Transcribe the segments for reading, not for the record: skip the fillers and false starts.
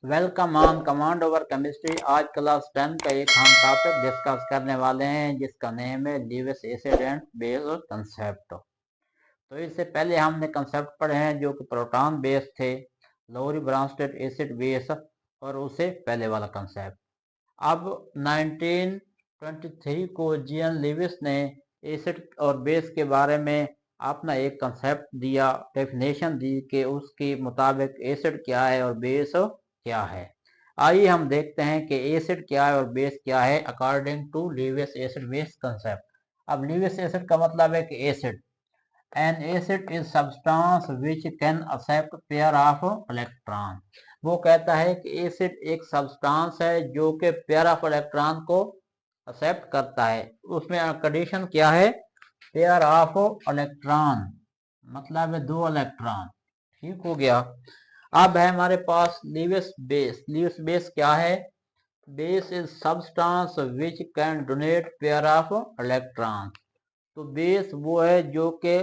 Welcome on command over chemistry. आज class 10 का एक हम टॉपिक डिस्कस करने वाले हैं जिसका नेम है Lewis acid and base concept. तो इससे पहले हमने कंसेप्ट पढ़े हैं जो कि प्रोटॉन बेस थे, लोरी ब्राउनस्टेड एसिड बेस और उससे पहले वाला कंसेप्ट। अब 1923 को जीएन लिविस ने एसिड और बेस के बारे में अपना एक कंसेप्ट दिया, डेफिनेशन दी कि उसके मुताबिक एसिड क्या है और बेस क्या है। आइए हम देखते हैं कि एसिड क्या है और बेस क्या है according to Lewis acid base concept. अब लिविस एसिड का मतलब है कि acid An acid is substance which can accept pair of electron। वो कहता है कि एसिड एक सब्सटेंस है जो कि पेयर ऑफ इलेक्ट्रॉन को एक्सेप्ट करता है। उसमें कंडीशन क्या है? पेयर ऑफ इलेक्ट्रॉन, मतलब है दो इलेक्ट्रॉन। ठीक हो गया। अब है हमारे पास लीविस बेस। लीविस बेस क्या है? Base is substance which can donate pair of electron. तो बेस वो है जो कि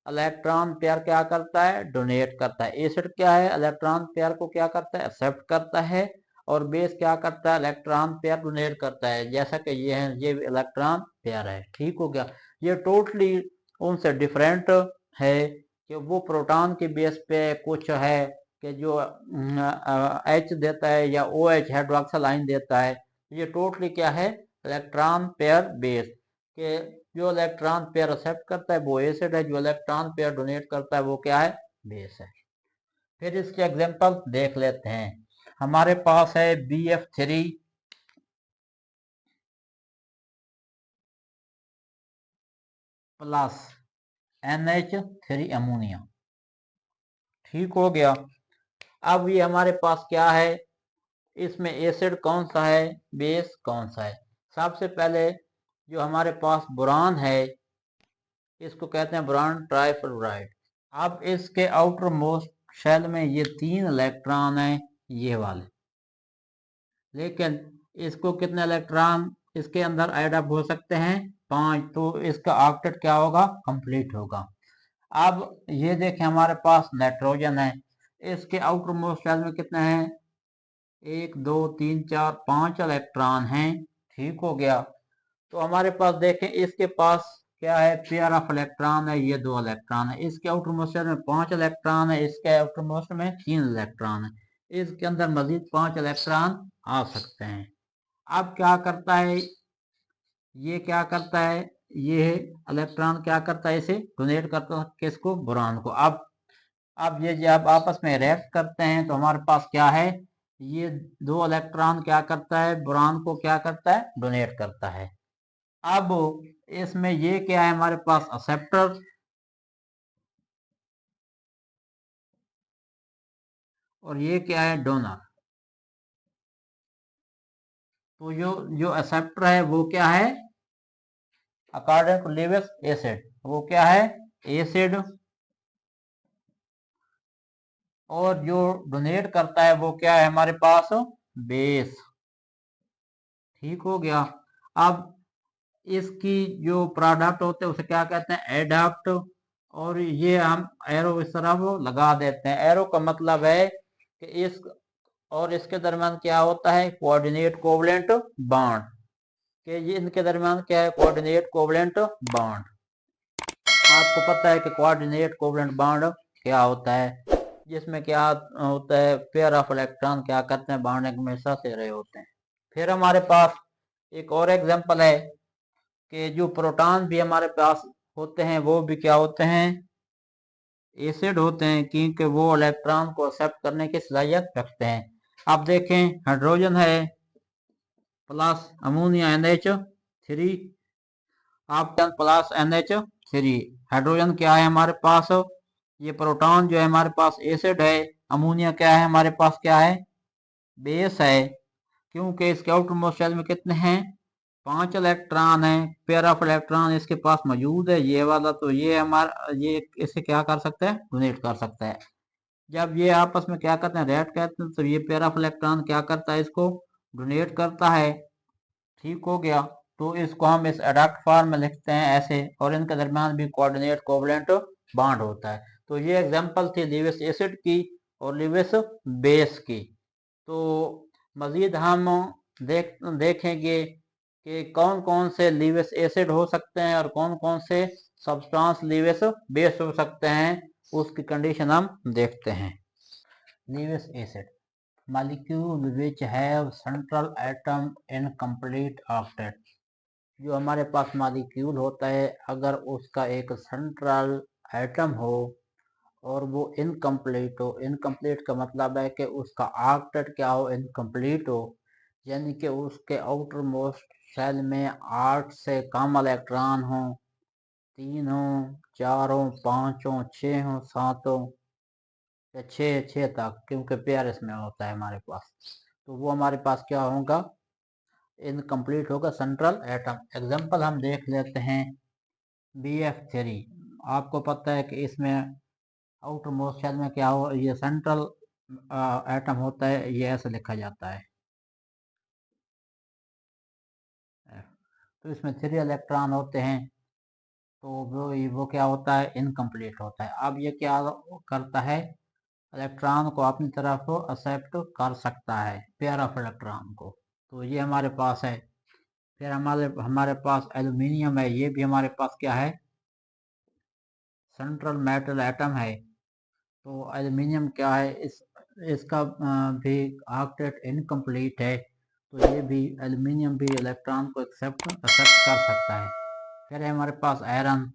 इलेक्ट्रॉन पेयर क्या करता है? डोनेट करता है। एसिड क्या है? इलेक्ट्रॉन पेयर को क्या करता है? एक्सेप्ट करता है। और बेस क्या करता है? इलेक्ट्रॉन पेयर डोनेट करता है। जैसा कि ये है, ये इलेक्ट्रॉन पेयर है। ठीक हो गया। ये टोटली उनसे डिफरेंट है कि वो प्रोटॉन के बेस पे कुछ है कि जो H देता है या OH हाइड्रोक्सिल आयन देता है। ये टोटली क्या है? इलेक्ट्रॉन पेयर बेस के जो इलेक्ट्रॉन पेयर एक्सेप्ट करता है वो एसिड है, जो इलेक्ट्रॉन पेयर डोनेट करता है वो क्या है? बेस है। फिर इसके एग्जांपल देख लेते हैं। हमारे पास है BF3 प्लस NH3 अमोनिया। ठीक हो गया। अब ये हमारे पास क्या है? इसमें एसिड कौन सा है, बेस कौन सा है? सबसे पहले जो हमारे पास बोरान है, इसको कहते हैं बोरान ट्राइफ्लोराइड। अब इसके आउटर मोस्ट शेल में ये 3 इलेक्ट्रॉन हैं, ये वाले। लेकिन इसको कितने इलेक्ट्रॉन इसके अंदर ऐड अप हो सकते हैं? 5। तो इसका ऑक्टेट क्या होगा? कंप्लीट होगा। अब ये देखें, हमारे पास नाइट्रोजन है। इसके आउटर मोस्ट शेल में कितने हैं? 1 2 3 4 5 इलेक्ट्रॉन हैं। ठीक हो गया। तो हमारे पास देखें, इसके पास क्या है? पेयर ऑफ इलेक्ट्रॉन है, ये 2 इलेक्ट्रॉन है। इसके आउटर मोस्ट में 5 इलेक्ट्रॉन है, इसके आउटर मोस्ट में 3 इलेक्ट्रॉन है। इसके अंदर मजीद 5 इलेक्ट्रॉन आ सकते हैं। अब क्या करता है? ये क्या करता है? ये इलेक्ट्रॉन क्या करता है? इसे डोनेट करता है किसको? बोरान को। अब ये जब आपस में रिएक्ट करते हैं तो हमारे पास क्या है? ये 2 इलेक्ट्रॉन क्या करता है? बोरान को क्या करता है? डोनेट करता है। अब इसमें ये क्या है? हमारे पास एक्सेप्टर और ये क्या है? डोनर। तो जो जो एक्सेप्टर है वो क्या है? अकॉर्डिंग टू लिविस एसिड वो क्या है? एसिड। और जो डोनेट करता है वो क्या है हमारे पास? बेस। ठीक हो गया। अब इसकी जो प्रोडक्ट होते हैं उसे क्या कहते हैं? एडक्ट। और ये हम एरो इस तरह वो लगा देते हैं। एरो का मतलब है कि इस और इसके दरमियान क्या होता है? Coordinate covalent bond. कि ये इनके दरमियान क्या है? Coordinate covalent bond. आपको पता है कि कोऑर्डिनेट कोवलेंट बॉन्ड क्या होता है? जिसमें क्या होता है? पेयर ऑफ इलेक्ट्रॉन क्या करते हैं? बॉन्डिंग में हमेशा से रहे होते हैं। फिर हमारे पास एक और एग्जांपल है कि जो प्रोटॉन भी हमारे पास होते हैं वो भी क्या होते हैं? एसिड होते हैं, क्योंकि वो इलेक्ट्रॉन को एक्सेप्ट करने की सलाहियत रखते हैं। अब देखें, हाइड्रोजन है plus ammonia NH3। Option plus NH3। Hydrogen क्या है हमारे पास? ये प्रोटॉन जो है हमारे पास एसिड है। अमोनिया क्या है हमारे पास? क्या है? बेस है। क्योंकि इसके आउटर मोस्ट शेल में कितने हैं? 5 इलेक्ट्रॉन है। पेयर ऑफ इलेक्ट्रॉन इसके पास मौजूद है, ये वाला। तो ये हमारा ये इसे क्या कर सकता है? डोनेट कर सकता है। जब ये आपस में क्या करते हैं? रिएक्ट करते हैं, तो ये पेयर ऑफ इलेक्ट्रॉन क्या करता है? इसको डोनेट करता है। ठीक हो गया। तो इसको हम इस एडक्ट फॉर्म में लिखते हैं ऐसे, और इनके दरमियान भी कोऑर्डिनेट कोवलेंट बॉन्ड होता है। तो ये एग्जांपल थी लिविस एसिड की और लिविस बेस की। तो मज़ीद हम देखेंगे कि कौन कौन से लीवियस एसिड हो सकते हैं और कौन कौन से सब्सटेंस लीवियस बेस हो सकते हैं, उसकी कंडीशन हम देखते हैं। Lewis acid molecule which have central atom in complete octet. जो हमारे पास मॉलिक्यूल होता है, अगर उसका एक सेंट्रल एटम हो और वो इनकम्प्लीट हो, इनकम्प्लीट का मतलब है कि उसका ऑक्टेट क्या हो, इनकम्प्लीट हो, यानी कि उसके आउटर मोस्ट शेल में 8 से कम इलेक्ट्रॉन हो, 3 हो, 4 हो, 5 हो, 6 हो, 7 हो या 6 तक, क्योंकि पेयर इसमें होता है हमारे पास, तो वो हमारे पास क्या होगा, इनकम्प्लीट होगा सेंट्रल एटम। एग्जांपल हम देख लेते हैं BF3। आपको पता है कि इसमें आउटर मोस्ट शेल में क्या हो, ये सेंट्रल एटम होता है, ये ऐसे लिखा जाता है। तो इसमें 3 इलेक्ट्रॉन होते हैं, तो वो क्या होता है, इनकम्प्लीट होता है। अब ये क्या करता है, इलेक्ट्रॉन को अपनी तरफ एक्सेप्ट कर सकता है, पेयर ऑफ इलेक्ट्रॉन को, तो ये हमारे पास है। फिर हमारे पास एल्यूमिनियम है, ये भी हमारे पास क्या है, सेंट्रल मेटल एटम है। तो एल्यूमिनियम क्या है, इसका भी ऑक्टेट इनकम्प्लीट है, तो ये भी एल्यूमिनियम भी इलेक्ट्रॉन को एक्सेप्ट कर सकता है। फिर है हमारे पास आयरन,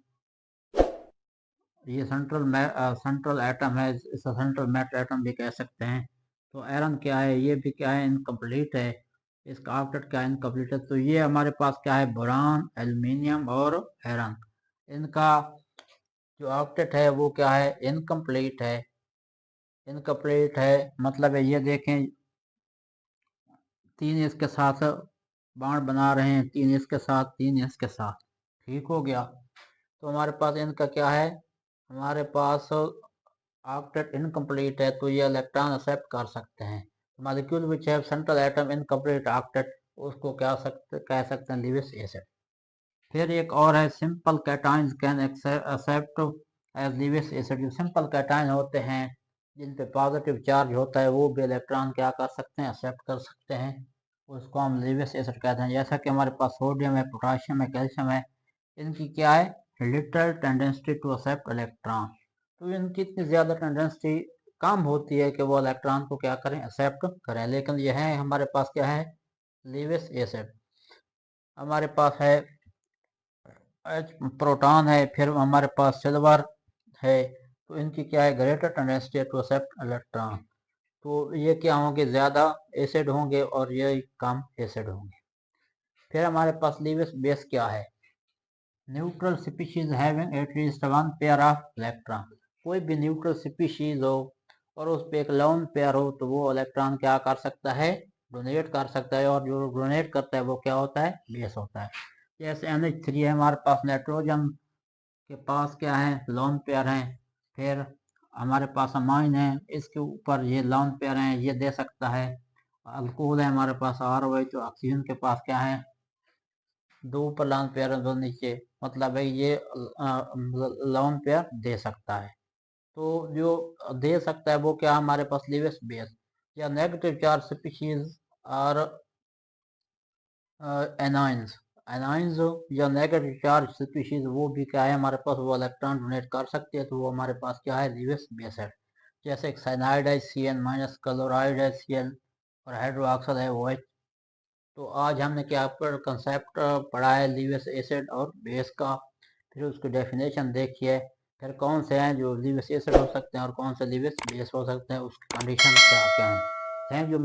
ये सेंट्रल एटम है, इसे सेंट्रल मेटल एटम भी कह सकते हैं। तो आयरन क्या है, ये भी क्या है, इनकम्प्लीट है, इसका ऑक्टेट क्या इनकम्प्लीट है। तो ये हमारे पास क्या है, बोरान, एल्यूमिनियम और आयरन, इनका जो ऑक्टेट है वो क्या है, इनकम्प्लीट है। इनकम्प्लीट है मतलब है, ये देखें 3 इसके साथ बाण बना रहे हैं, 3 इसके साथ, 3 इसके साथ, ठीक हो गया। तो हमारे पास इनका क्या है, हमारे पास ऑक्टेट इनकम्प्लीट है, तो ये इलेक्ट्रॉन एक्सेप्ट कर सकते हैं। Molecule which have central atom incomplete octet, उसको कह सकते हैं लीवियस एसिड। फिर एक और है simple cations can accept as Lewis acid. जो सिंपल कैटायन होते हैं जिन पे पॉजिटिव चार्ज होता है, वो भी इलेक्ट्रॉन क्या कर सकते हैं, एक्सेप्ट कर सकते हैं, उसको हम लीवियस एसिड कहते हैं। जैसा कि हमारे पास सोडियम है, पोटाशियम है, कैल्शियम है, इनकी क्या है, little tendency to accept electron. तो इनकी इतनी ज़्यादा टेंडेंसी कम होती है कि वो इलेक्ट्रॉन को क्या करें, एक्सेप्ट करें। लेकिन यह है हमारे पास क्या है, लीवियस एसिड। हमारे पास है प्रोटॉन है, फिर हमारे पास सिल्वर है, तो इनकी क्या है, greater tendency to accept electron. तो ये क्या होंगे, ज़्यादा एसिड होंगे और ये कम एसिड होंगे। फिर हमारे पास लीवियस बेस क्या है, neutral species having at least 1 pair of electron. कोई भी न्यूट्रल स्पीशीज हो और उस पर एक लोन पेयर हो, तो वो इलेक्ट्रॉन क्या कर सकता है, डोनेट कर सकता है, और जो डोनेट करता है वो क्या होता है, बेस होता है। जैसे NH3 है हमारे पास, नाइट्रोजन के पास क्या है, लोन पेयर है। फिर हमारे पास अमाइन है, इसके ऊपर ये लोन पेयर है, ये दे सकता है। अल्कोहल है हमारे पास ROH, जो ऑक्सीजन के पास क्या है, 2 ऊपर लोन पेयर है, 2 नीचे, मतलब है ये लोन पेयर दे सकता है। तो जो दे सकता है वो क्या, हमारे पास लीवियस बेस। या नेगेटिव चार्ज स्पीशीज और एनाइंस, एनाइंस या नेगेटिव चार्ज स्पीशीज, वो भी क्या है हमारे पास, वो इलेक्ट्रॉन डोनेट कर सकते हैं, तो वो हमारे पास क्या है, लीवियस बेस है। जैसे साइनाइड है CN-, क्लोराइड है Cl, और हाइड्रोक्साइड है OH। तो आज हमने क्या पर कंसेप्ट पढ़ा है लीवियस एसिड और बेस का, फिर उसकी डेफिनेशन देखिए, फिर कौन से हैं जो लीवियस एसिड हो सकते हैं और कौन से लीवियस बेस हो सकते हैं, उसकी कंडीशन क्या क्या है। Thank you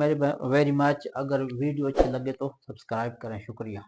very much. अगर वीडियो अच्छी लगे तो सब्सक्राइब करें, शुक्रिया।